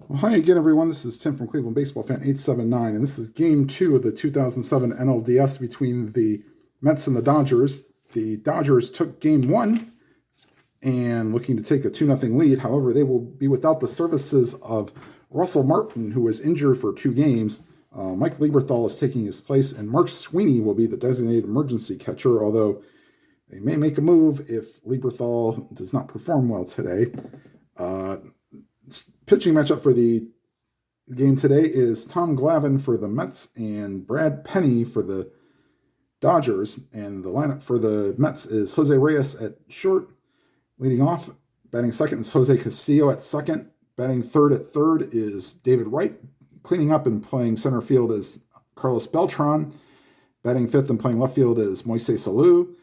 Well, hi again, everyone. This is Tim from Cleveland Baseball Fan 879, and this is Game 2 of the 2007 NLDS between the Mets and the Dodgers. The Dodgers took Game 1 and looking to take a 2-0 lead. However, they will be without the services of Russell Martin, who was injured for 2 games. Mike Lieberthal is taking his place, and Mark Sweeney will be the designated emergency catcher, although they may make a move if Lieberthal does not perform well today. Pitching matchup for the game today is Tom Glavine for the Mets and Brad Penny for the Dodgers. And the lineup for the Mets is Jose Reyes at short. Leading off, batting second is Jose Castillo at second. Batting third at third is David Wright. Cleaning up and playing center field is Carlos Beltran. Batting fifth and playing left field is Moises Alou.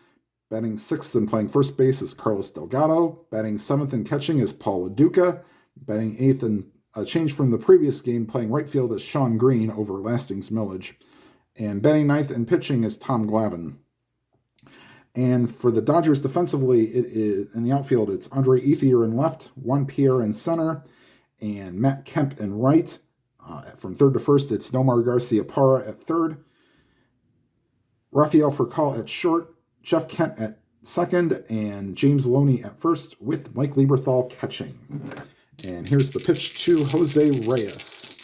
Batting sixth and playing first base is Carlos Delgado. Batting seventh and catching is Paul LaDuca. Batting eighth and a change from the previous game, playing right field is Sean Green over Lasting's Millage. And batting ninth and pitching is Tom Glavine. And for the Dodgers defensively, it is in the outfield, it's Andre Ethier in left, Juan Pierre in center, and Matt Kemp in right. From third to first, it's Nomar Garcia-Parra at third, Rafael Furcal at short, Jeff Kent at second, and James Loney at first, with Mike Lieberthal catching. And here's the pitch to Jose Reyes.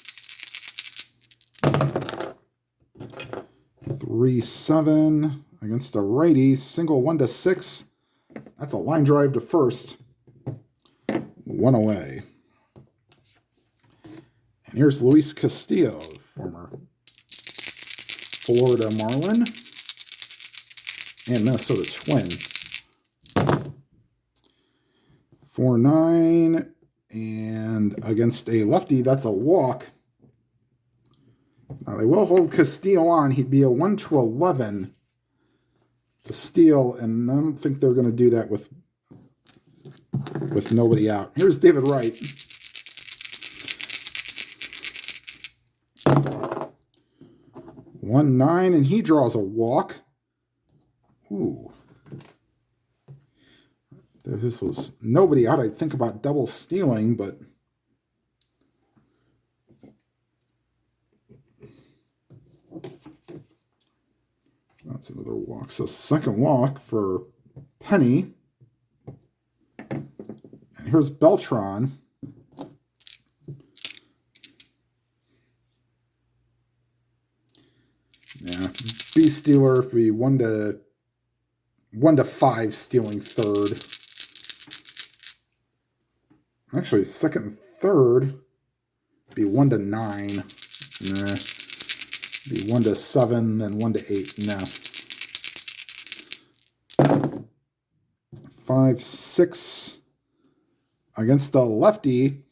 3-7 against a righty. Single 1-6. That's a line drive to first. 1 away. And here's Luis Castillo, former Florida Marlin and Minnesota Twin. 4-9. And against a lefty, that's a walk. Now, they will hold Castillo on. He'd be a 1-11 to steal, and I don't think they're going to do that with nobody out. Here's David Wright. One 9, and he draws a walk. Ooh. This was nobody out. I'd think about double stealing, but that's another walk. So second walk for Penny. And here's Beltran. Yeah, B stealer would be 1-5 stealing third. Actually, second and third be 1-9. Nah. Be 1-7, then 1-8. Nah. 5-6 against the lefty.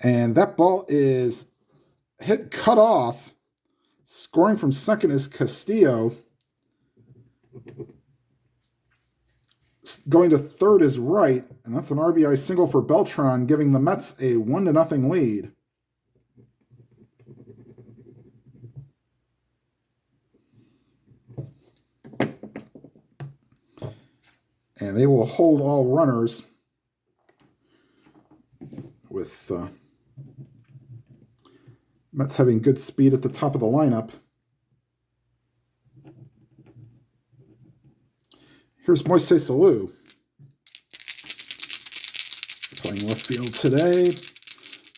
And that ball is hit cut off. Scoring from second is Castillo. Going to third is Wright, and that's an RBI single for Beltran, giving the Mets a 1-0 lead. And they will hold all runners with Mets having good speed at the top of the lineup. Here's Moises Alou. Playing left field today.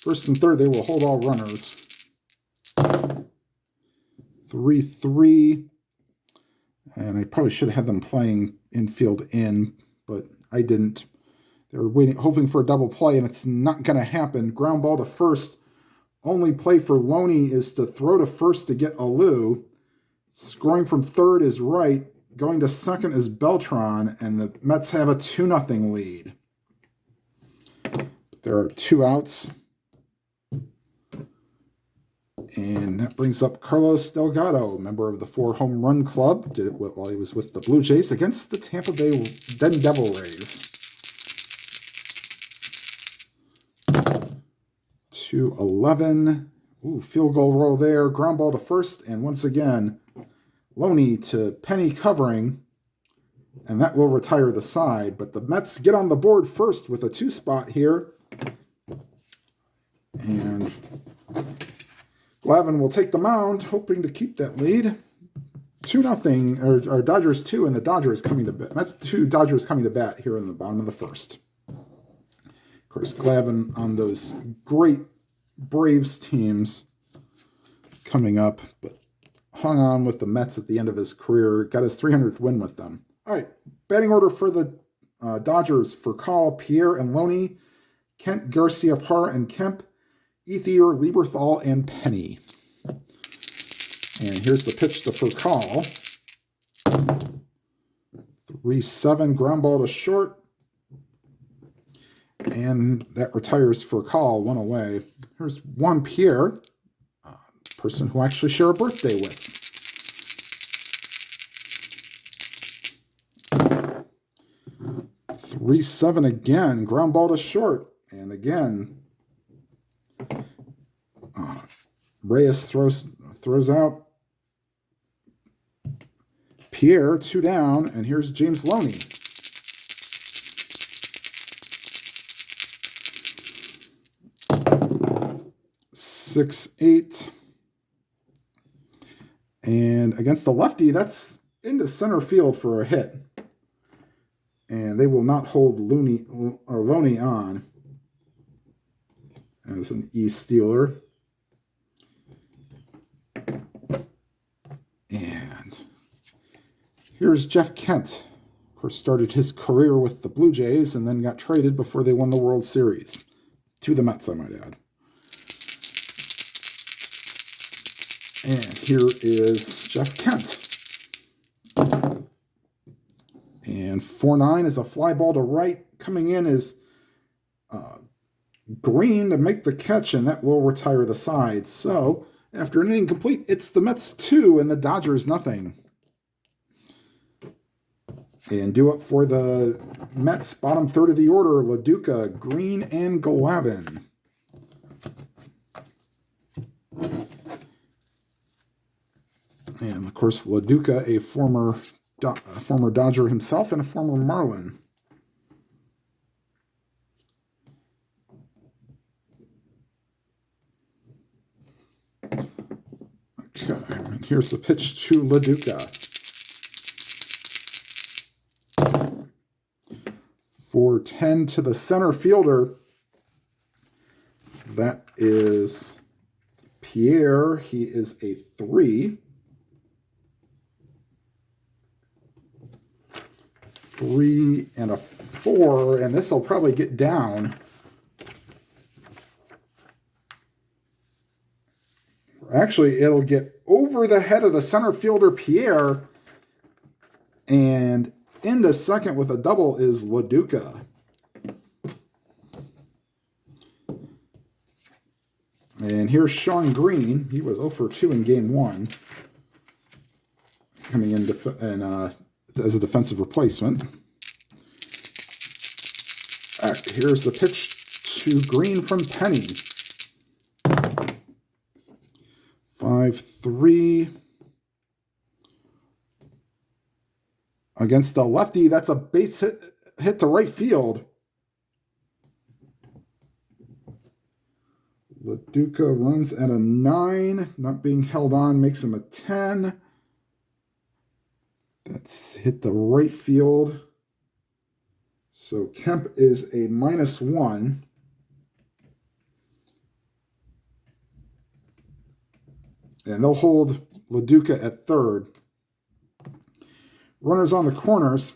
First and third, they will hold all runners. 3-3. And I probably should have had them playing infield in, but I didn't. They were waiting, hoping for a double play, and it's not going to happen. Ground ball to first. Only play for Loney is to throw to first to get Alou. Scoring from third is Wright. Going to second is Beltran, and the Mets have a 2-0 lead. There are 2 outs. And that brings up Carlos Delgado, member of the 4 Home Run Club. Did it while he was with the Blue Jays against the Tampa Bay Devil Rays. 2-11. Ooh, field goal roll there. Ground ball to first, and once again, Loney to Penny covering, and that will retire the side. But the Mets get on the board first with a 2 spot here. And Glavine will take the mound, hoping to keep that lead. 2-0, or Dodgers 2, and the Dodgers coming to bat. That's 2 Dodgers coming to bat here in the bottom of the first. Of course, Glavine on those great Braves teams coming up, but hung on with the Mets at the end of his career. Got his 300th win with them. All right, batting order for the Dodgers: Furcal, Pierre, and Loney, Kent, Garcia, Parra, and Kemp, Ethier, Lieberthal, and Penny. And here's the pitch to Furcal. 3-7, ground ball to short. And that retires Furcal, 1 away. Here's Juan Pierre, person who I actually share a birthday with. Three 7 again, ground ball to short. And again, Reyes throws out Pierre, 2 down, and here's James Loney. Six 8, and against the lefty, that's into center field for a hit, and they will not hold Loney on as an E-stealer. And here's Jeff Kent. Of course, started his career with the Blue Jays and then got traded before they won the World Series. To the Mets, I might add. And here is Jeff Kent. And 4-9 is a fly ball to right. Coming in is Green to make the catch, and that will retire the side. So, after an inning complete, it's the Mets 2 and the Dodgers nothing. And due up for the Mets, bottom third of the order, LaDuca, Green, and Glavine. And, of course, LaDuca, a former Dodger himself and a former Marlin. Okay, and here's the pitch to LaDuca. 4-10 to the center fielder. That is Pierre. He is a 3. 3 and a 4, and this will probably get down. Actually, it'll get over the head of the center fielder, Pierre, and into second with a double is LaDuca. And here's Sean Green. He was 0 for 2 in Game 1, coming in as a defensive replacement. All right, here's the pitch to Green from Penny. 5-3. Against the lefty, that's a base hit to right field. LaDuca runs at a 9, not being held on, makes him a 10. That's hit the right field. So Kemp is a -1. And they'll hold LaDuca at third. Runners on the corners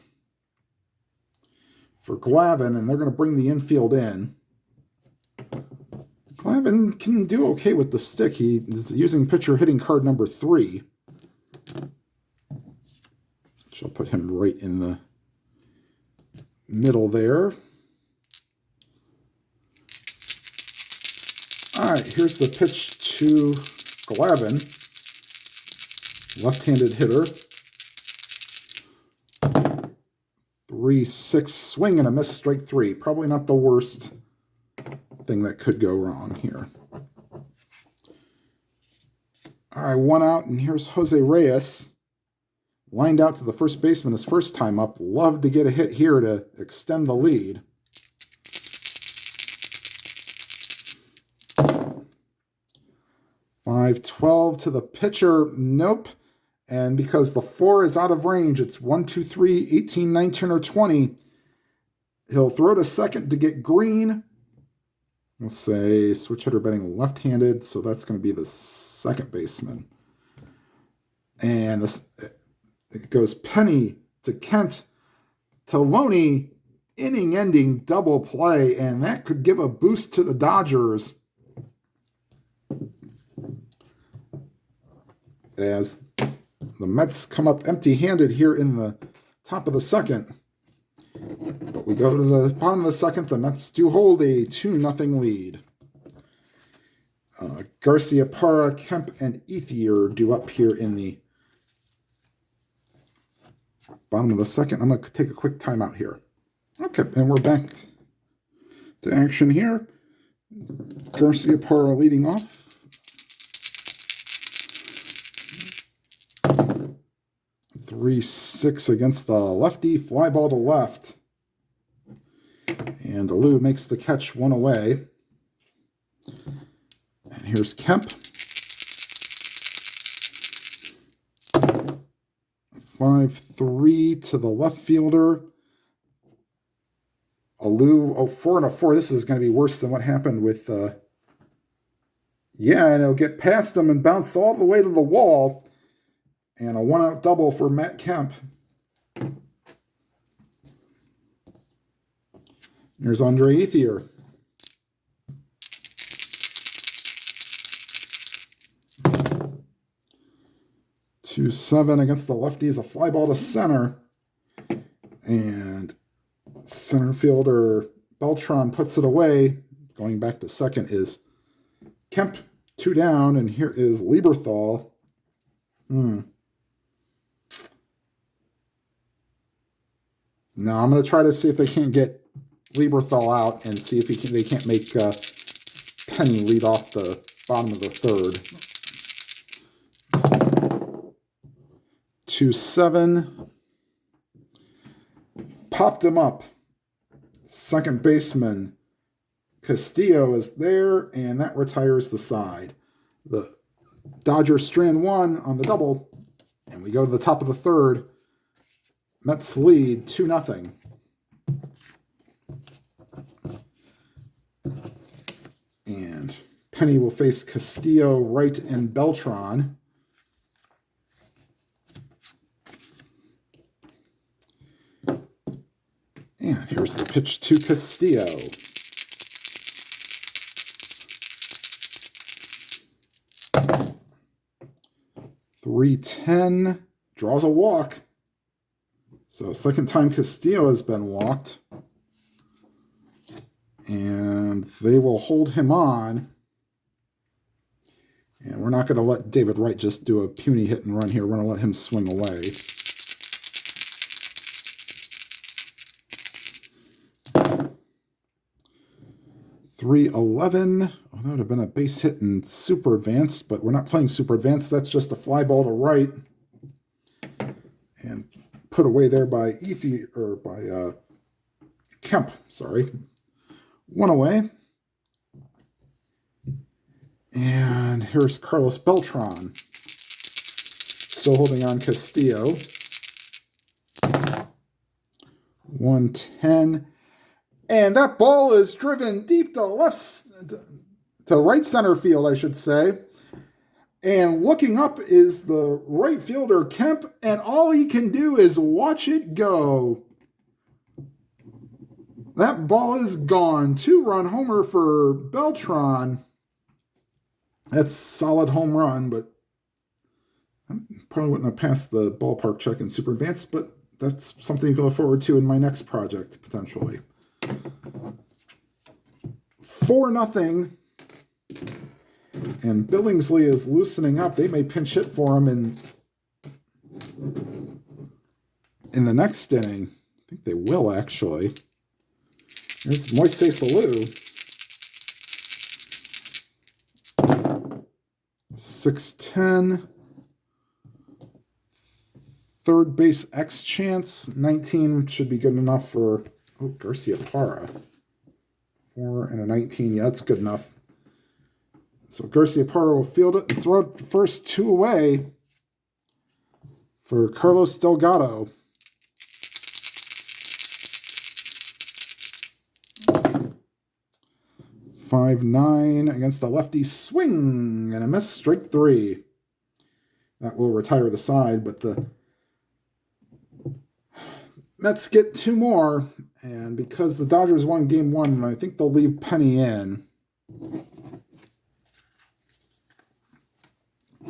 for Glavine, and they're going to bring the infield in. Glavine can do okay with the stick. He is using pitcher hitting card number 3. Which I'll put him right in the middle there. All right, here's the pitch to Glavine, left-handed hitter. 3-6 swing and a miss, strike 3. Probably not the worst thing that could go wrong here. All right, 1 out, and here's Jose Reyes. Lined out to the first baseman his first time up. Love to get a hit here to extend the lead. 5-12 to the pitcher. Nope. And because the 4 is out of range, it's 1, 2, 3, 18, 19, or 20. He'll throw to second to get green. We'll say switch hitter betting left-handed, so that's going to be the second baseman. And this, it goes Penny to Kent to Loney, inning-ending double play, and that could give a boost to the Dodgers as the Mets come up empty-handed here in the top of the second. But we go to the bottom of the second. The Mets do hold a 2-0 lead. Garcia, Parra, Kemp, and Ethier do up here in the bottom of the second. I'm going to take a quick timeout here. Okay, and we're back to action here. Garcia, Parra leading off. Three, 6 against the lefty. Fly ball to left. And Alou makes the catch, 1 away. And here's Kemp. 5-3 to the left fielder. Alou, 4 and a 4. This is going to be worse than what happened with... yeah, and it'll get past him and bounce all the way to the wall. And a 1-out double for Matt Kemp. Here's Andre Ethier. Two 7 against the lefties. A fly ball to center. And center fielder Beltran puts it away. Going back to second is Kemp. 2 down. And here is Lieberthal. Now I'm going to try to see if they can't get Lieberthal out and see if they can't make Penny lead off the bottom of the third. 2-7. Popped him up. Second baseman Castillo is there, and that retires the side. The Dodgers strand 1 on the double, and we go to the top of the third. Mets lead 2-0. And Penny will face Castillo, Wright, and Beltran. And here's the pitch to Castillo. .310, draws a walk. So second time Castillo has been walked. And they will hold him on. And we're not going to let David Wright just do a puny hit and run here. We're going to let him swing away. .311. Oh, that would have been a base hit in super advanced, but we're not playing super advanced. That's just a fly ball to right. And put away there by Kemp, sorry. 1 away. And here's Carlos Beltran. Still holding on Castillo. 110. And that ball is driven deep to right center field, I should say. And looking up is the right fielder, Kemp, and all he can do is watch it go. That ball is gone. 2-run homer for Beltran. That's solid home run, but I probably wouldn't have passed the ballpark check in super advanced, but that's something to look forward to in my next project, potentially. 4-0. And Billingsley is loosening up. They may pinch hit for him in the next inning. I think they will, actually. Here's Moises Alou. 6-10. Third base X chance. 19 should be good enough for Garcia Parra. 4 and a 19. Yeah, that's good enough. So Garciaparra will field it and throw it the first 2 away for Carlos Delgado. "5-9" against the lefty swing and a miss, strike 3. That will retire the side, but the Mets get 2 more, and because the Dodgers won Game 1, I think they'll leave Penny in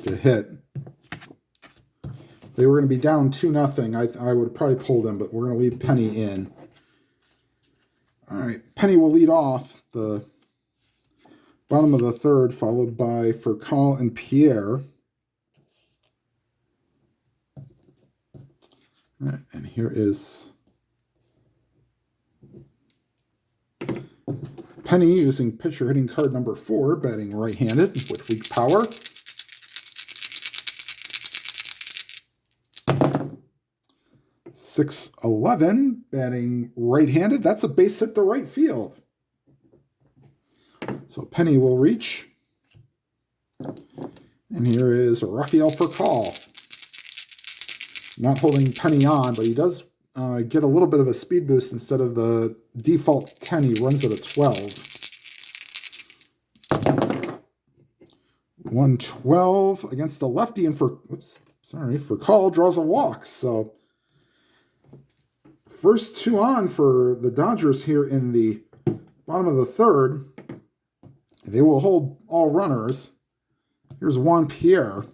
to hit. They were going to be down 2-0. I would probably pull them, but we're going to leave Penny in. All right, Penny will lead off the bottom of the third, followed by Furcal and Pierre. All right, and here is Penny using pitcher hitting card number 4, batting right-handed with weak power. .611, batting right-handed. That's a base hit to right field. So Penny will reach. And here is Rafael Furcal. Not holding Penny on, but he does get a little bit of a speed boost instead of the default 10. He runs at a 12. 112 against the lefty, and Furcal draws a walk. So first 2 on for the Dodgers here in the bottom of the third. They will hold all runners. Here's Juan Pierre,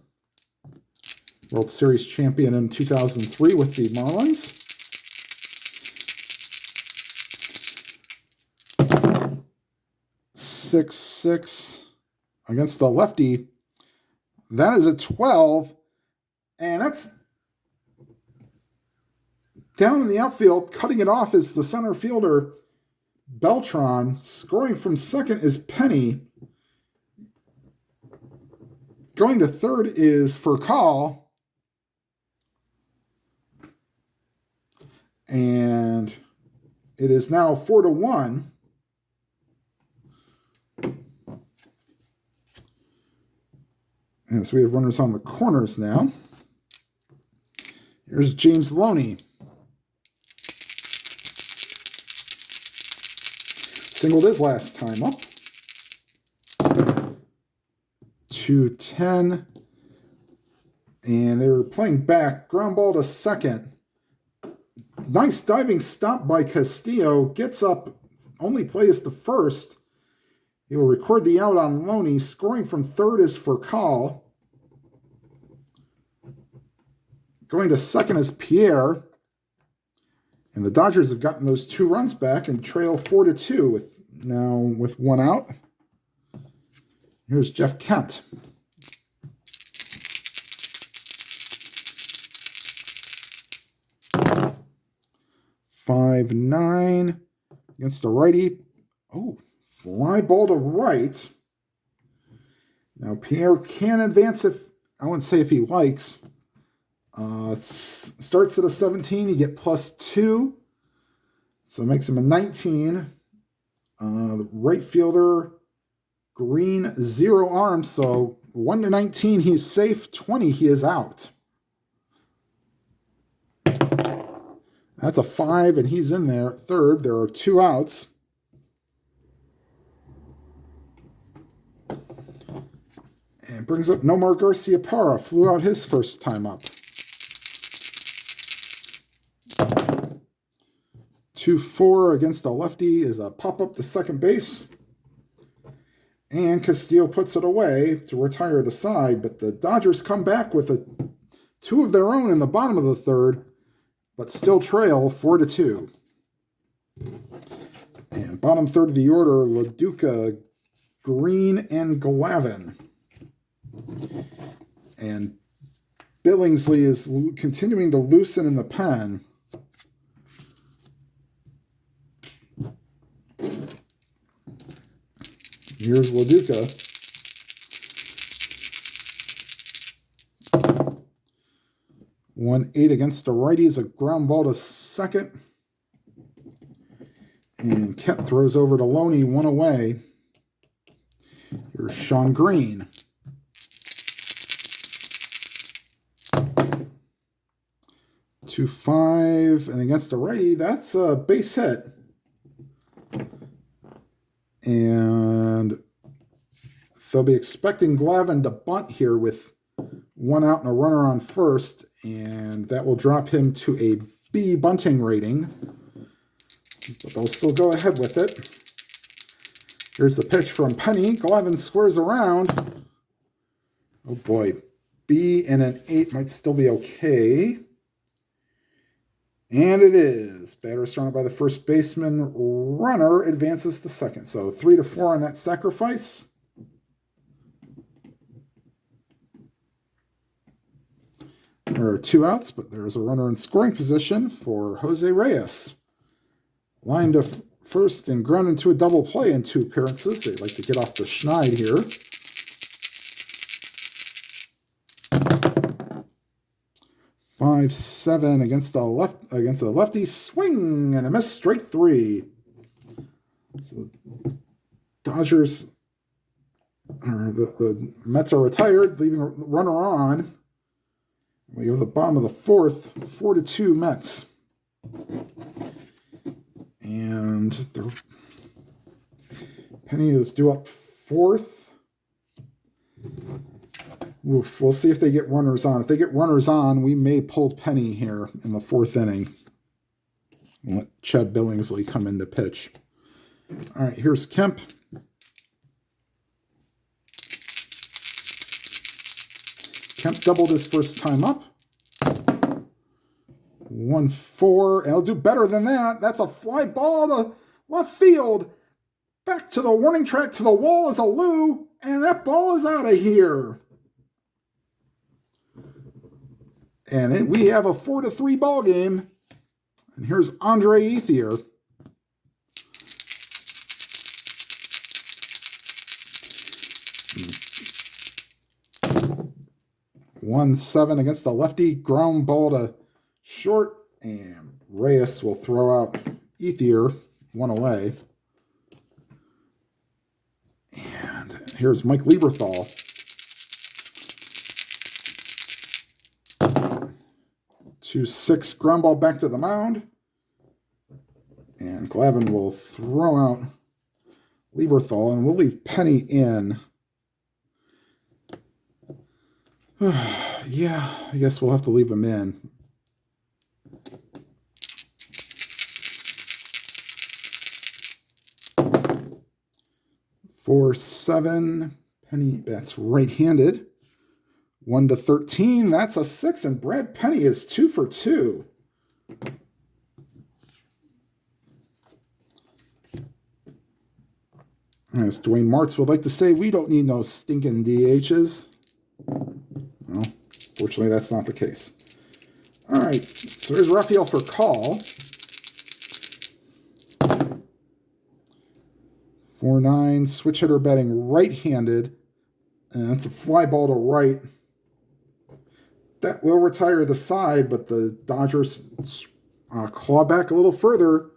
World Series champion in 2003 with the Marlins. .66 against the lefty. That is a 12, and that's down in the outfield. Cutting it off is the center fielder, Beltran. Scoring from second is Penny. Going to third is Furcal. And it is now 4-1. And so we have runners on the corners now. Here's James Loney. Singled his last time up. 2-10. And they were playing back. Ground ball to second. Nice diving stop by Castillo. Gets up, only plays to first. He will record the out on Loney. Scoring from third is Furcal. Going to second is Pierre. And the Dodgers have gotten those 2 runs back and trail 4-2 with 1 out. Here's Jeff Kent. .59 against the righty. Oh, fly ball to right. Now Pierre can advance if, I wouldn't say if he likes. Starts at a 17, you get +2. So it makes him a 19. The right fielder, Green, 0 arms. So 1-19, he's safe. 20, he is out. That's a 5, and he's in there. Third, there are 2 outs. And brings up Nomar Garciaparra. Flew out his first time up. 2-4 against a lefty is a pop-up to second base. And Castillo puts it away to retire the side, but the Dodgers come back with 2 of their own in the bottom of the third, but still trail 4-2. And bottom third of the order, LaDuca, Green, and Glavine. And Billingsley is continuing to loosen in the pen. Here's LaDuca. .18 against the righty is a ground ball to second. And Kent throws over to Loney, 1 away. Here's Sean Green. Two, 5, and against a righty, that's a base hit. And they'll be expecting Glavine to bunt here with 1 out and a runner on first, and that will drop him to a B bunting rating. But they'll still go ahead with it. Here's the pitch from Penny. Glavine squares around. Oh boy, B and an 8 might still be okay. And it is. Batter surrounded by the first baseman. Runner advances to second. So 3-4 on that sacrifice. There are 2 outs, but there's a runner in scoring position for Jose Reyes. Line to first and ground into a double play in 2 appearances. They'd like to get off the schneid here. Five, 7 against a lefty swing and a miss, strike 3. So Dodgers, or the Mets are retired, leaving a runner on. We go to the bottom of the 4th, 4-2 Mets. And Penny is due up 4th. We'll see if they get runners on. If they get runners on, we may pull Penny here in the 4th inning. We'll let Chad Billingsley come in to pitch. All right, here's Kemp. Kemp doubled his first time up. 1-4, and he'll do better than that. That's a fly ball to left field. Back to the warning track, to the wall is a Lou, and that ball is out of here. And we have a 4-3 ball game. And here's Andre Ethier. One 7 against the lefty, ground ball to short, and Reyes will throw out Ethier, 1 away. And here's Mike Lieberthal. 2-6 ground ball back to the mound. And Glavine will throw out Lieberthal, and we'll leave Penny in. Yeah, I guess we'll have to leave him in. Four, 7. Penny, that's right-handed. 1-13, that's a 6, and Brad Penny is 2 for 2. As Dwayne Martz would like to say, we don't need no stinking DHs. Well, fortunately, that's not the case. All right, so there's Rafael for call. 4-9, switch hitter batting right-handed, and that's a fly ball to right. That will retire the side, but the Dodgers claw back a little further.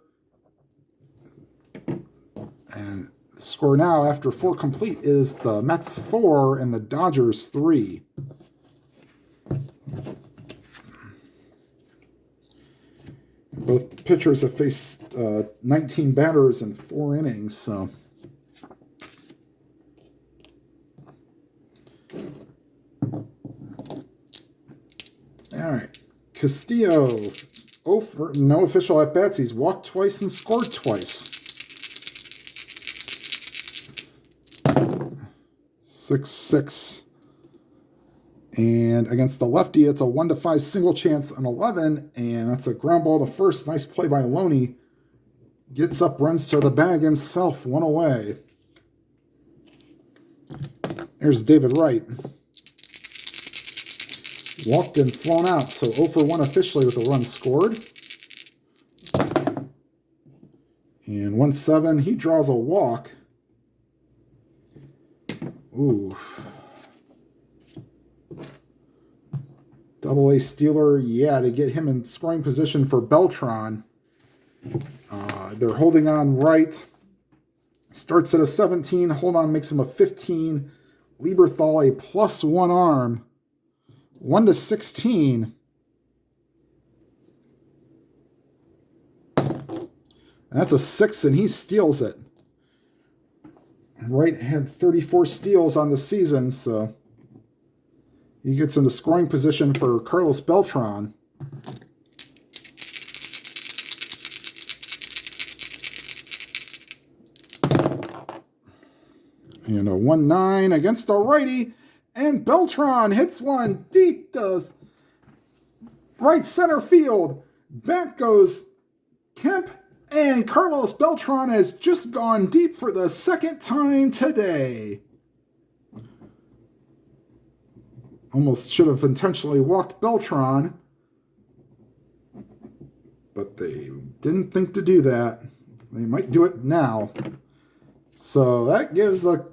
And the score now, after 4 complete, is the Mets 4 and the Dodgers 3. Both pitchers have faced 19 batters in 4 innings, so... All right, Castillo, no official at-bats. He's walked twice and scored twice. 6-6. And against the lefty, it's a 1-5 single chance on 11, and that's a ground ball to first. Nice play by Loney. Gets up, runs to the bag himself, 1 away. Here's David Wright. Walked and flown out, so 0 for 1 officially with a run scored. And 1-7, he draws a walk. Ooh. Double A Steeler, yeah, to get him in scoring position for Beltran. They're holding on right. Starts at a 17. Hold on makes him a 15. Lieberthal a +1 arm. 1-16. That's a 6, and he steals it. Wright had 34 steals on the season, so he gets into scoring position for Carlos Beltran. And a 1-9 against a righty, and Beltran hits one deep to right center field. Back goes Kemp, and Carlos Beltran has just gone deep for the second time today. Almost should have intentionally walked Beltran, but they didn't think to do that. They might do it now. So that gives the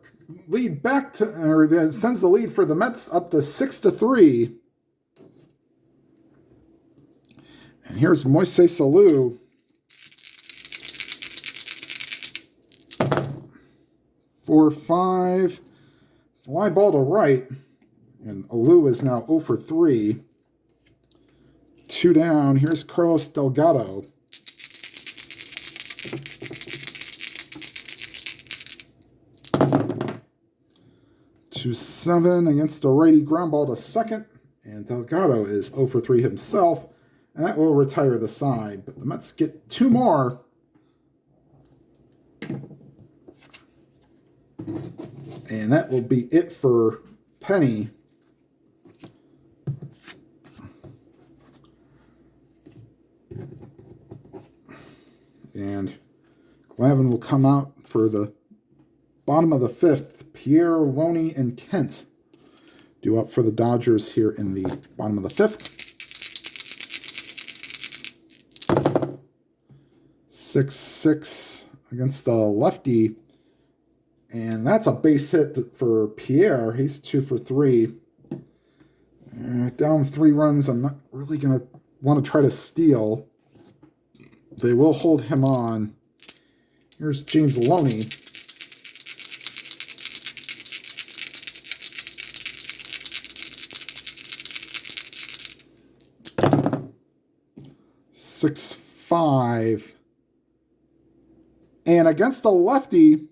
lead back to, or sends the lead for the Mets up to 6-3. And here's Moises Alou. For 5, fly ball to right, and Alou is now 0 for 3. 2 down. Here's Carlos Delgado. To 7 against a righty, ground ball to second, and Delgado is 0 for 3 himself, and that will retire the side. But the Mets get 2 more. And that will be it for Penny. And Glavine will come out for the bottom of the 5th. Pierre, Loney, and Kent due up for the Dodgers here in the bottom of the 5th. 6-6 against the lefty. And that's a base hit for Pierre. He's 2 for 3. Down 3 runs. I'm not really going to want to try to steal. They will hold him on. Here's James Loney. .65. And against the lefty,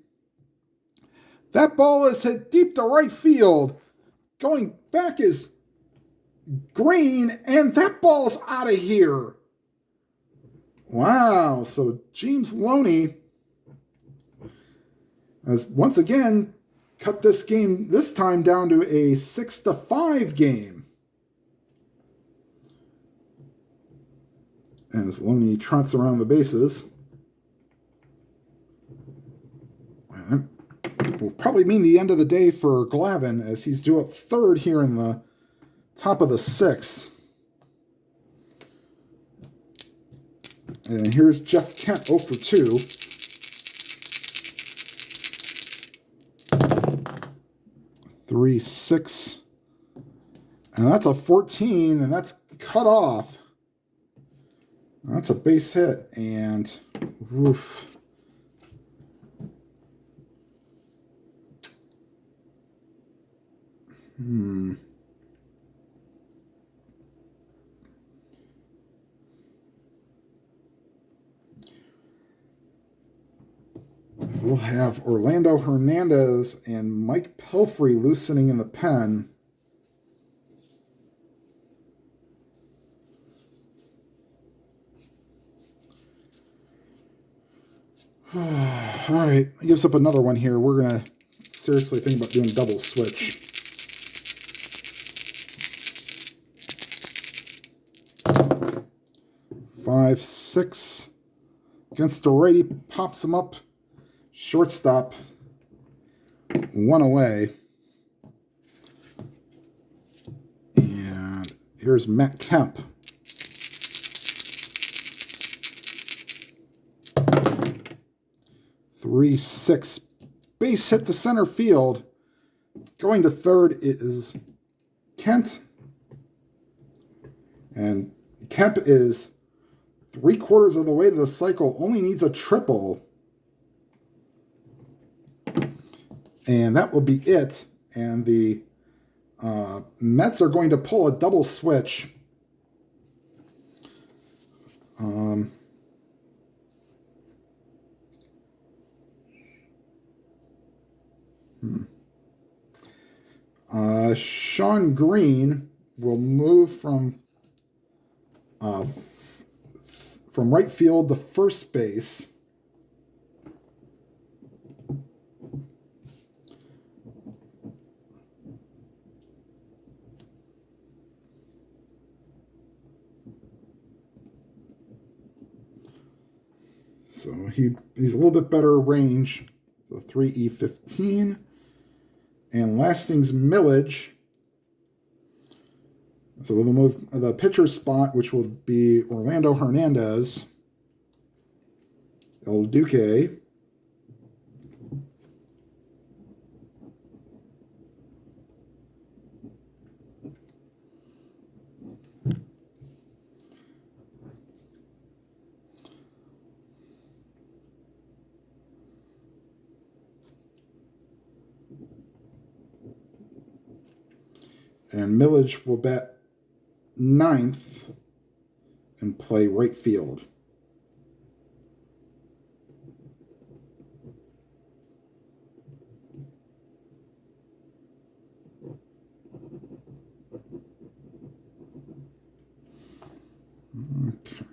that ball is hit deep to right field. Going back is Green, and that ball's out of here. Wow, so James Loney has once again cut this game, this time down to a 6-5 game. As Loney trots around the bases. Will probably mean the end of the day for Glavine as he's due up 3rd here in the top of the 6th. And here's Jeff Kent 0 for 2. 3-6. And that's a 14, and that's cut off. That's a base hit, and oof. We'll have Orlando Hernandez and Mike Pelfrey loosening in the pen. All right, it gives up another one here. We're going to seriously think about doing double switch. Five, 6 against the righty, pops him up. Shortstop, 1 away. And here's Matt Kemp. 3-6. Base hit to center field. Going to 3rd is Kent. And Kemp is 3/4 of the way to the cycle. Only needs a triple. And that will be it. And the Mets are going to pull a double switch. Sean Green will move from right field to first base. So he's a little bit better range. So 3E15. And Lasting's Millage. So we'll move the pitcher spot, which will be Orlando Hernandez. El Duque. And Millage will bat ninth and play right field. Okay.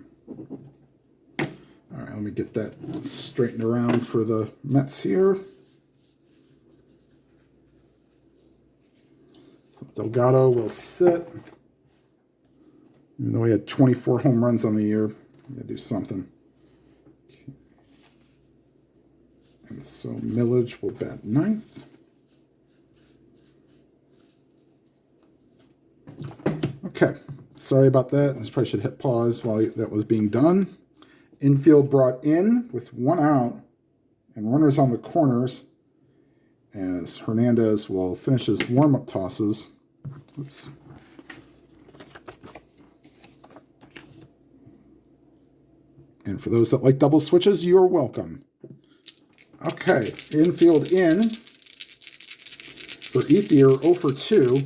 All right, let me get that straightened around for the Mets here. So Delgado will sit. Even though he had 24 home runs on the year, he had to do something. Okay. And so Millage will bat ninth. Okay, sorry about that. I probably should hit pause while that was being done. Infield brought in with 1 out and runners on the corners as Hernandez will finish his warm-up tosses. Oops. And for those that like double switches, you're welcome. Okay, infield in for Ethier, 0 for 2.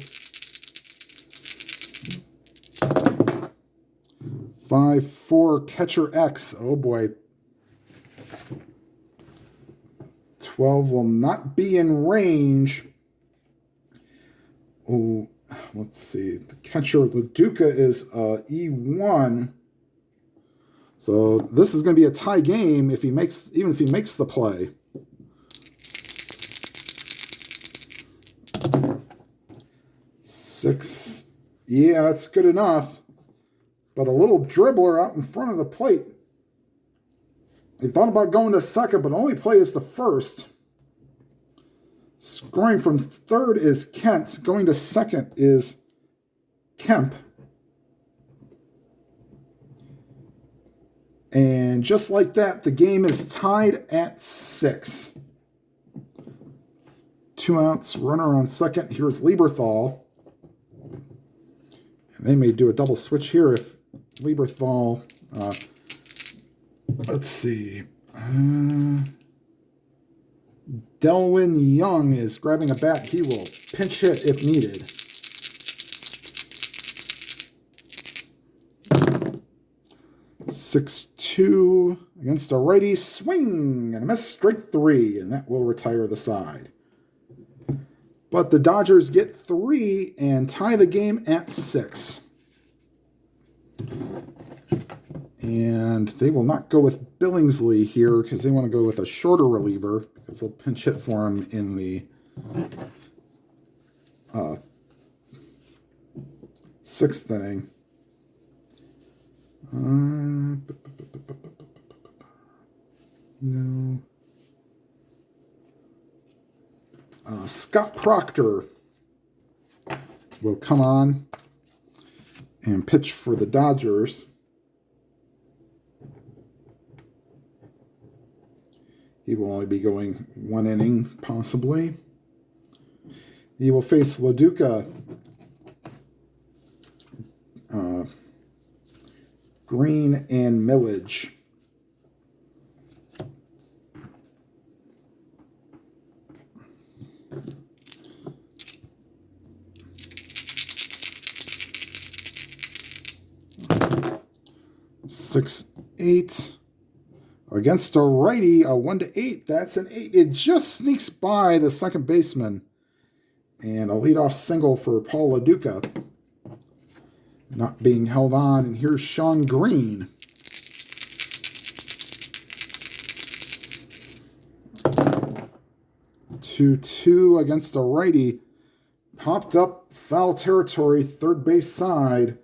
5-4 catcher X. Oh boy. 12 will not be in range. Oh, let's see. The catcher Leduca is E1. So this is going to be a tie game if he makes, even if he makes the play. Six. Yeah, that's good enough. But a little dribbler out in front of the plate. He thought about going to second, but only play is to first. Scoring from third is Kent. Going to second is Kemp. And just like that, the game is tied at 6. 2 outs, runner on second. Here's Lieberthal. And they may do a double switch here if Lieberthal, let's see. Delwyn Young is grabbing a bat. He will pinch hit if needed. (6-2) against a righty, swing and a miss, strike 3, and that will retire the side. But the Dodgers get 3 and tie the game at 6. And they will not go with Billingsley here because they want to go with a shorter reliever because they'll pinch hit for him in the 6th inning. No. Scott Proctor will come on and pitch for the Dodgers. He will only be going 1 inning, possibly. He will face Leduca, Green, and Millage. 6-8. Against a righty, a 1-8. That's an 8. It just sneaks by the second baseman. And a leadoff single for Paul LaDuca. Not being held on. And here's Sean Green. Two against a righty. Popped up foul territory, third base side.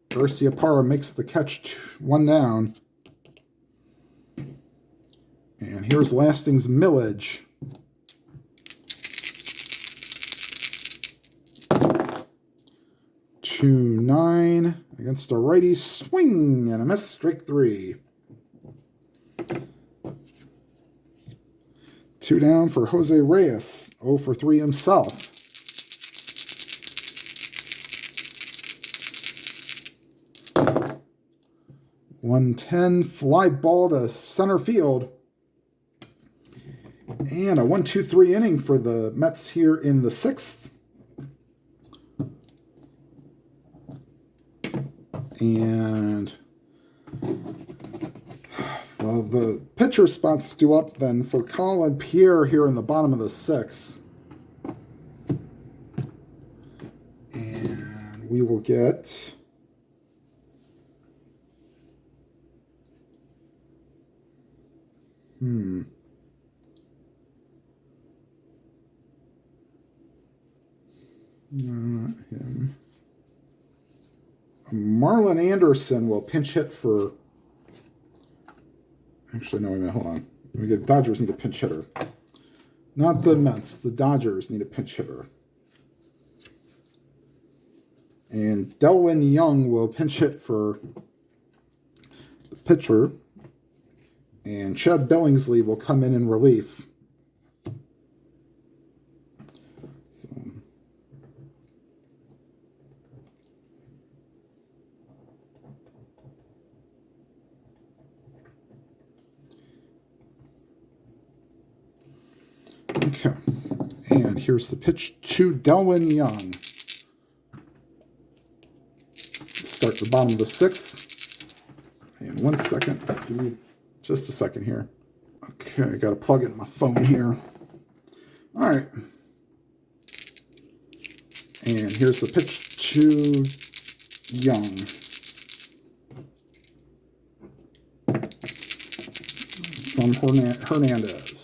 Garcia Parra makes the catch, 1 down. And here's Lasting's Millage. Two 9 against a righty, swing and a miss, strike 3. 2 down for Jose Reyes, 0 for 3 himself. .110 fly ball to center field. And a 1-2-3 inning for the Mets here in the 6th. And, well, the pitcher spots do up then for Carl and Pierre here in the bottom of the 6th. And we will get... Not him. Marlon Anderson will pinch hit for... Actually, no, wait a minute, hold on. We get Dodgers need a pinch hitter. Not the Mets. The Dodgers need a pinch hitter. And Delwyn Young will pinch hit for the pitcher. And Chad Billingsley will come in relief. Okay, and here's the pitch to Delwyn Young. Start the bottom of the 6th. And 1 second. Give me just a second here. Okay, I got to plug in my phone here. All right. And here's the pitch to Young. From Hernandez.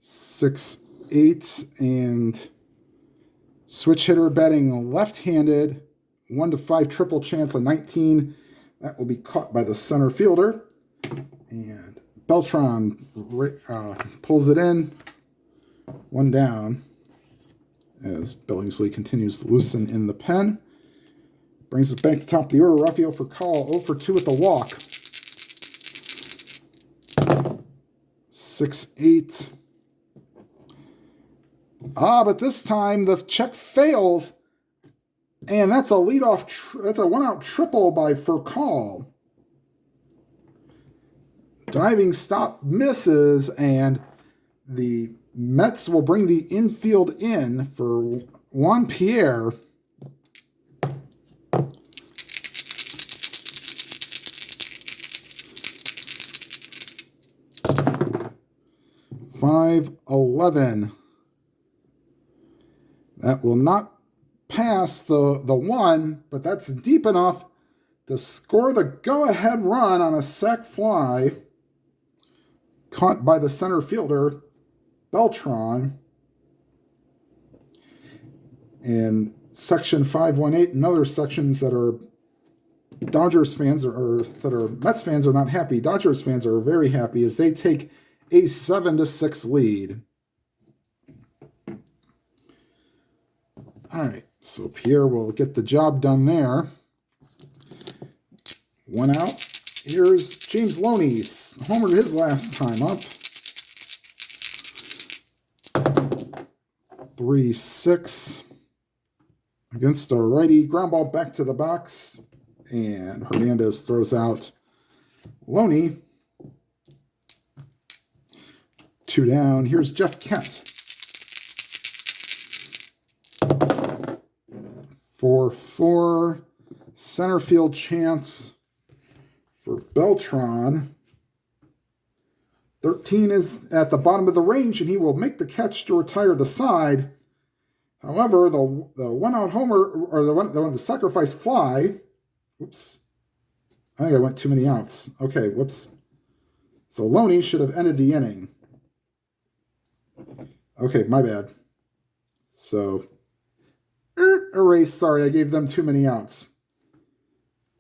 6-8 and switch hitter batting left-handed. 1-5 triple chance of 19. That will be caught by the center fielder. And Beltran pulls it in. 1 down as Billingsley continues to loosen in the pen. Brings us back to top of the order. Rafael Furcal 0 for 2 with the walk. 6-8. But this time the check fails. And that's a leadoff, that's a 1-out triple by Furcal. Diving stop misses, and the Mets will bring the infield in for Juan Pierre. .511. That will not pass the 1, but that's deep enough to score the go-ahead run on a sac fly caught by the center fielder, Beltran. And section 518 and other sections that are Dodgers fans or that are Mets fans are not happy. Dodgers fans are very happy as they take a 7-6 lead. All right, so Pierre will get the job done there. 1 out. Here's James Loney, homered his last time up. 3-6 against a righty. Ground ball back to the box, and Hernandez throws out Loney. 2 down. Here's Jeff Kent. 4-4. Center field chance. for Beltran. 13 is at the bottom of the range, and he will make the catch to retire the side. However, the one-out homer, or the sacrifice fly, oops, I think I went too many outs. Okay, whoops. So Loney should have ended the inning. Okay, my bad. So, erase, sorry, I gave them too many outs.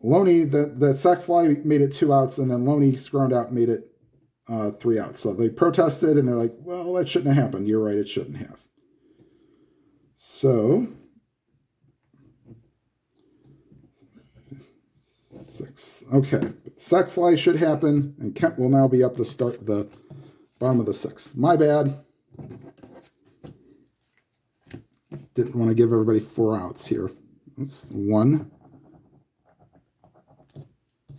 Loney, the sac fly made it 2 outs, and then Loney's ground out made it 3 outs. So they protested, and they're like, well, that shouldn't have happened. You're right, it shouldn't have. So, 6. Okay, sac fly should happen, and Kent will now be up to start the bottom of the 6th. My bad. Didn't want to give everybody 4 outs here. That's 1.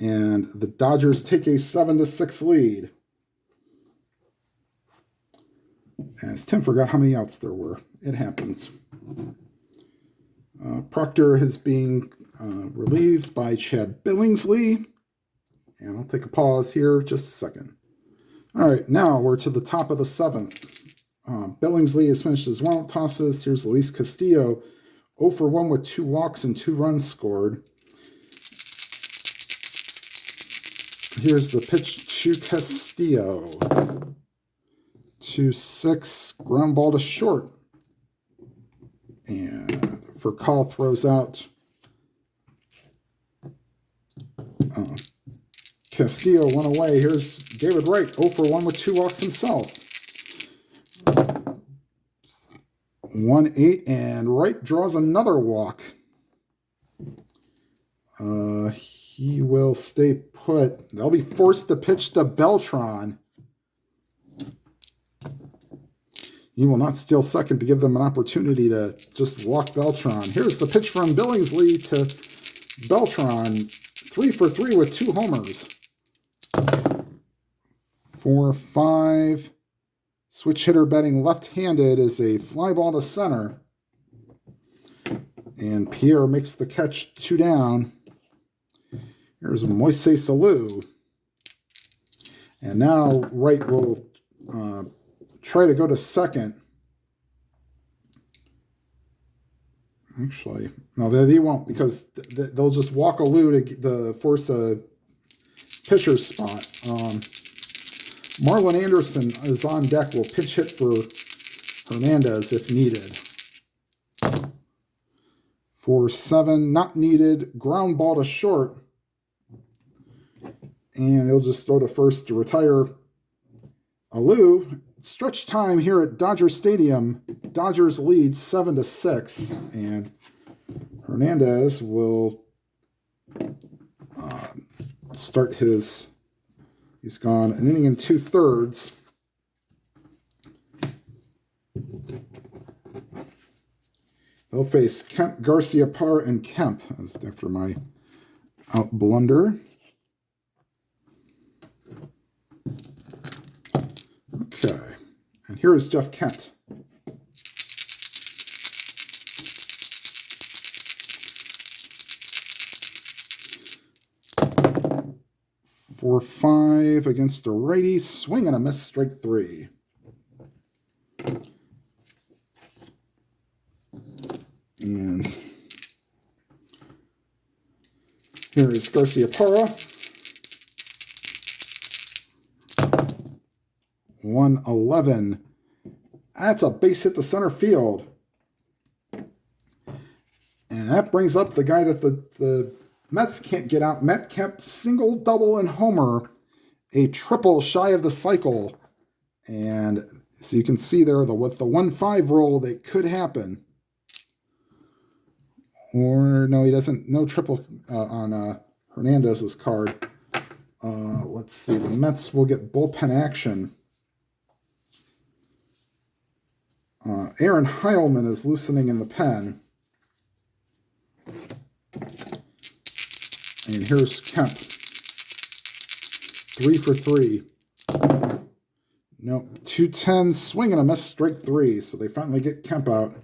And the Dodgers take a 7-6 lead. As Tim forgot how many outs there were. It happens. Proctor is being relieved by Chad Billingsley. And I'll take a pause here just a second. All right, now we're to the top of the 7th. Billingsley has finished his one-out tosses. Here's Luis Castillo, 0 for 1 with 2 walks and 2 runs scored. Here's the pitch to Castillo. 2-6, ground ball to short. And Furcal throws out. Castillo went away. Here's David Wright, 0 for 1 with 2 walks himself. 1-8, and Wright draws another walk. He will stay put. They'll be forced to pitch to Beltran. He will not steal second to give them an opportunity to just walk Beltran. Here's the pitch from Billingsley to Beltran. 3 for 3 with 2 homers. 4-5. Switch hitter batting left-handed is a fly ball to center. And Pierre makes the catch 2 down. Here's Moises Alou. And now Wright will try to go to second. Actually, no, they won't, because they'll just walk Alou to force a pitcher's spot. Marlon Anderson is on deck. Will pitch hit for Hernandez if needed. 4-7, not needed. Ground ball to short. And they'll just throw to first to retire Alou. Stretch time here at Dodger Stadium. Dodgers lead 7-6. And Hernandez will start his... He's gone an inning and 2/3. They'll face Kemp, Garcia, Parr, and Kemp. That's after my out blunder. Okay. And here is Jeff Kent. For 5 against a righty. Swing and a miss, strike 3. And here is Garcia Parra. 111. That's a base hit to center field. And that brings up the guy that the Mets can't get out. Met kept single, double, and homer. A triple shy of the cycle. And so you can see there with the 1-5 roll, that could happen. Or, no, he doesn't. No triple on Hernandez's card. Let's see. The Mets will get bullpen action. Aaron Heilman is loosening in the pen. And here's Kemp. 3 for 3. No, 210, swing and a miss, strike 3. So they finally get Kemp out.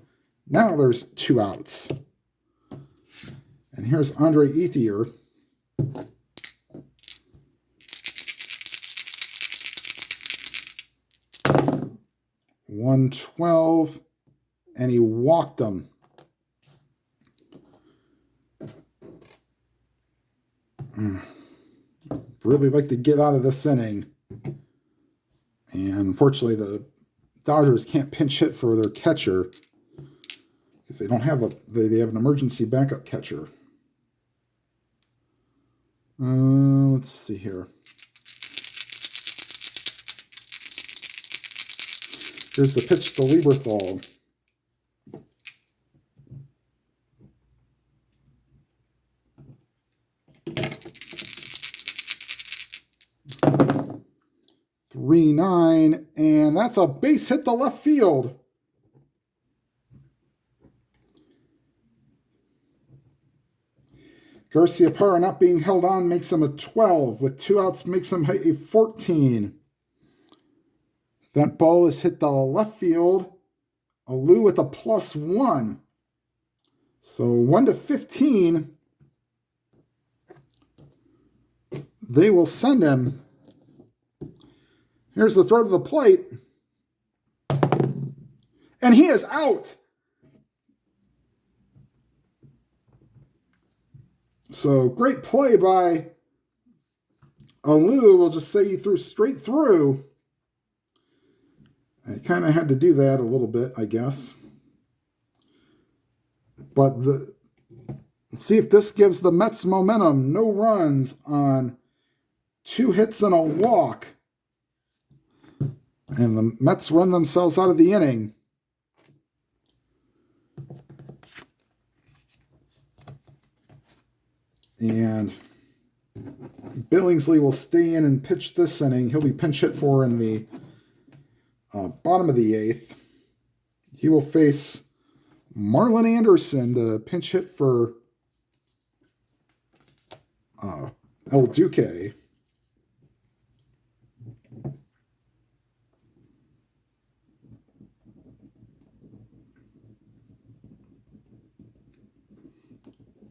Now there's 2 outs. And here's Andre Ethier. 112, and he walked him. Really like to get out of this inning. And unfortunately, the Dodgers can't pinch hit for their catcher because they don't have they have an emergency backup catcher. Let's see here. Here's the pitch to Lieberthal. .39, and that's a base hit to left field. Garciaparra not being held on makes him a 12. With 2 outs makes him a 14. That ball is hit to left field. Alou with a +1. So 1-15. They will send him. Here's the throw to the plate. And he is out. So great play by Alou. We'll just say he threw straight through. I kind of had to do that a little bit, I guess. But let's see if this gives the Mets momentum. No runs on 2 hits and a walk. And the Mets run themselves out of the inning. And Billingsley will stay in and pitch this inning. He'll be pinch hit for in the bottom of the 8th. He will face Marlon Anderson to pinch hit for El Duque.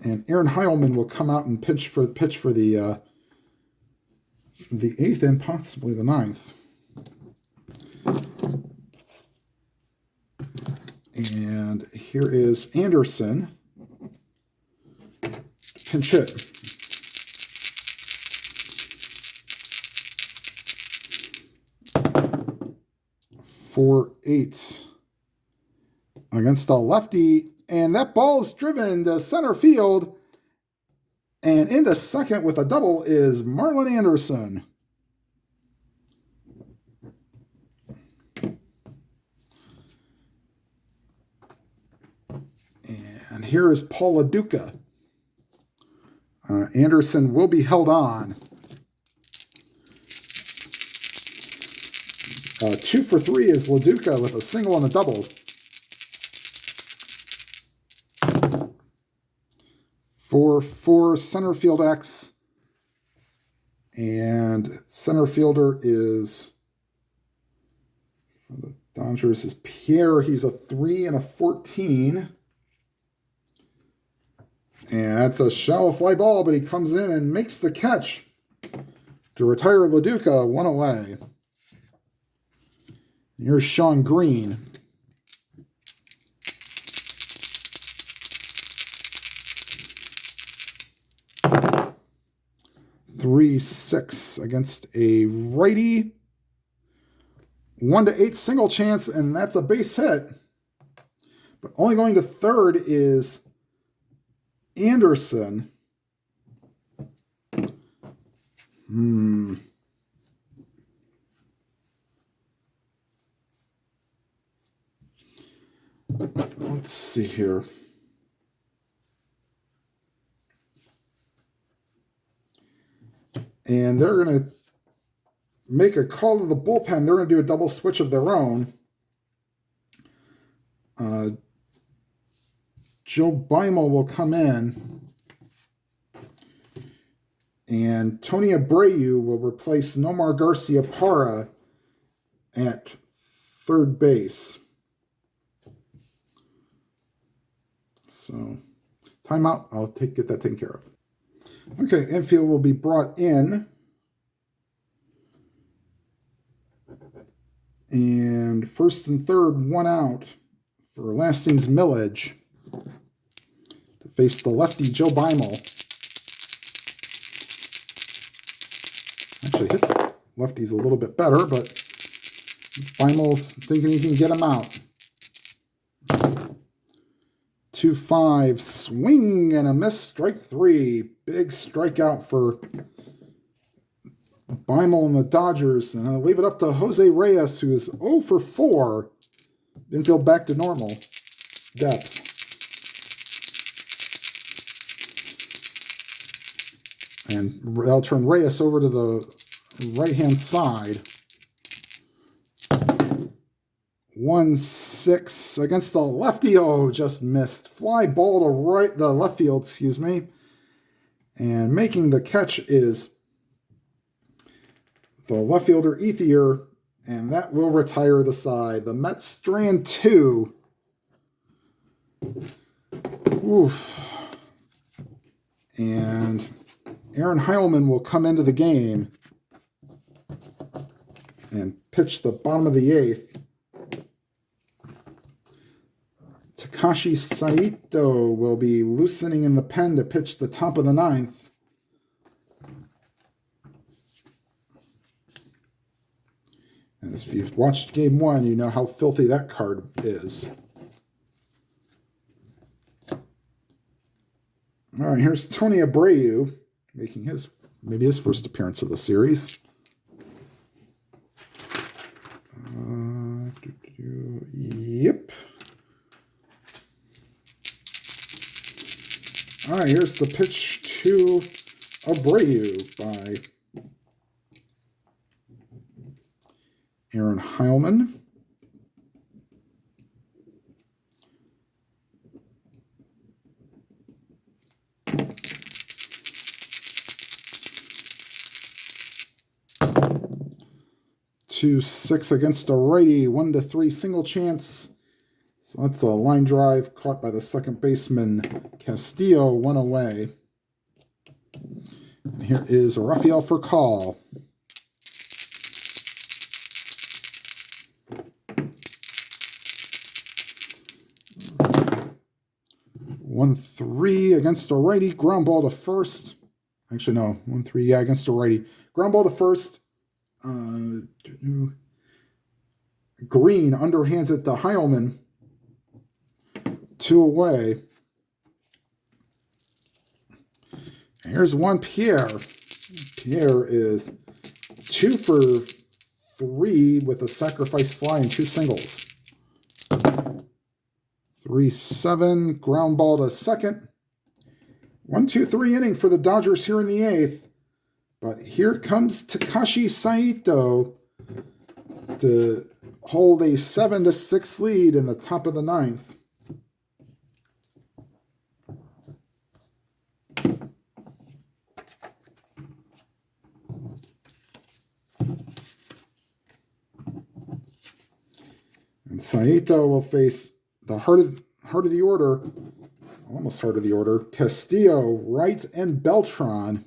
And Aaron Heilman will come out and pitch for the 8th and possibly the 9th. And here is Anderson. Pinch hit. For 8 against a lefty. And that ball is driven to center field. And into second with a double is Marlon Anderson. And here is Paul LaDuca. Anderson will be held on. 2 for 3 is LaDuca with a single and a double. 4-4 center field X. And center fielder is, for the Dodgers, is Pierre. He's a 3 and a 14. And that's a shallow fly ball, but he comes in and makes the catch to retire LaDuca 1 away. Here's Sean Green. .36 against a righty. 1-8 single chance, and that's a base hit. But only going to third is Anderson. Let's see here. And they're going to make a call to the bullpen. They're going to do a double switch of their own. Joe Beimel will come in. And Tony Abreu will replace Nomar Garciaparra at third base. So, timeout. I'll get that taken care of. Okay, infield will be brought in. And first and third, one out for Lasting's Millage to face the lefty Joe Beimel. Actually hits lefties a little bit better, but Beimel's thinking he can get him out. 2-5, swing and a miss, strike three. Big strikeout for Beimel and the Dodgers. And I'll leave it up to Jose Reyes, who is 0 for 4. Infield back to normal depth. And they'll turn Reyes over to the right-hand side. 1-6 against the lefty. Oh, just missed. Fly ball to the left field, excuse me. And making the catch is the left fielder Ethier, and that will retire the side. The Mets strand 2. Oof. And Aaron Heilman will come into the game and pitch the bottom of the 8th. Takashi Saito will be loosening in the pen to pitch the top of the 9th. And if you've watched Game 1, you know how filthy that card is. All right, here's Tony Abreu making maybe his first appearance of the series. Yep. All right, here's the pitch to Abreu by Aaron Heilman. Two 6 against a righty, 1-3 single chance. So that's a line drive caught by the second baseman Castillo, one away. And here is Rafael Furcal. One 3 against a righty, ground ball to first. Actually, no, 1-3, yeah, against a righty. Ground ball to first. Green underhands it to Heilman. 2 away. Here's one Pierre. Pierre is 2 for 3 with a sacrifice fly and 2 singles. 3-7, ground ball to second. 1-2-3 inning for the Dodgers here in the 8th. But here comes Takashi Saito to hold a 7-6 lead in the top of the 9th. And Saito will face the heart of the order, almost heart of the order, Castillo, Wright, and Beltran.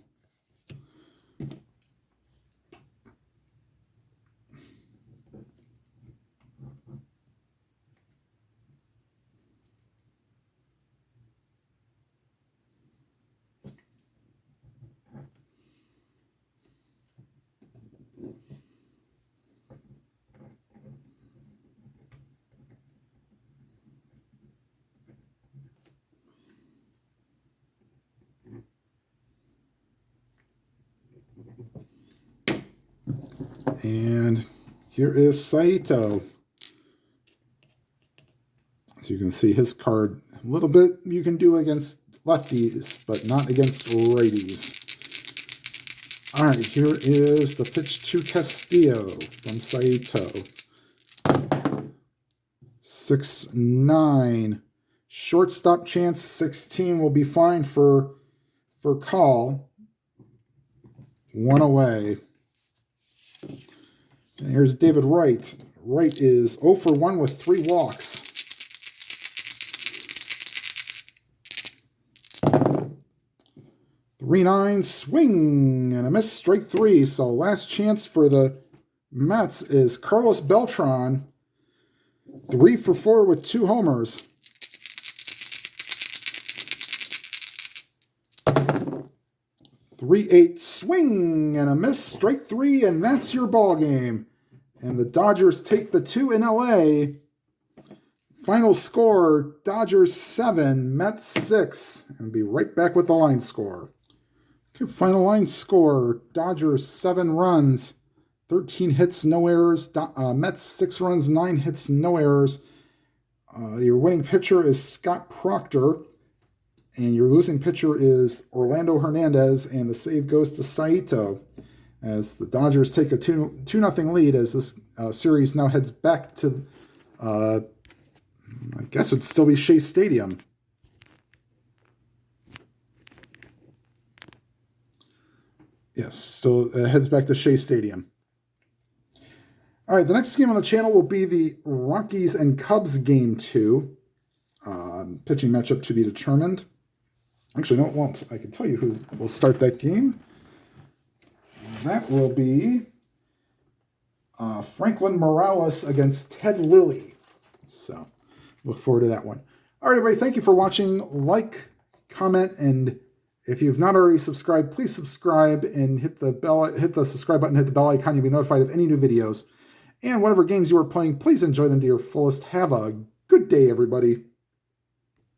And here is Saito. As you can see, his card, a little bit you can do against lefties, but not against righties. All right, here is the pitch to Castillo from Saito. 6-9. Shortstop chance, 16 will be fine for call. 1 away. And here's David Wright. Wright is 0 for 1 with 3 walks. 3-9, swing and a miss, strike 3. So last chance for the Mets is Carlos Beltran 3 for 4 with 2 homers. .38 swing and a miss, strike 3, and that's your ball game. And the Dodgers take the 2 in LA. Final score, Dodgers 7, Mets 6. And be right back with the line score. Okay, final line score, Dodgers 7 runs, 13 hits, no errors. Mets 6 runs, 9 hits, no errors. Your winning pitcher is Scott Proctor. And your losing pitcher is Orlando Hernandez, and the save goes to Saito as the Dodgers take a 2-0 lead as this series now heads back to, I guess it'd still be Shea Stadium. Yes, so it heads back to Shea Stadium. All right, the next game on the channel will be the Rockies and Cubs Game 2. Pitching matchup to be determined. Actually, no, it won't. I can tell you who will start that game. That will be Franklin Morales against Ted Lilly. So, look forward to that one. All right, everybody, thank you for watching. Like, comment, and if you've not already subscribed, please subscribe and hit the subscribe button, hit the bell icon. You'll be notified of any new videos. And whatever games you are playing, please enjoy them to your fullest. Have a good day, everybody.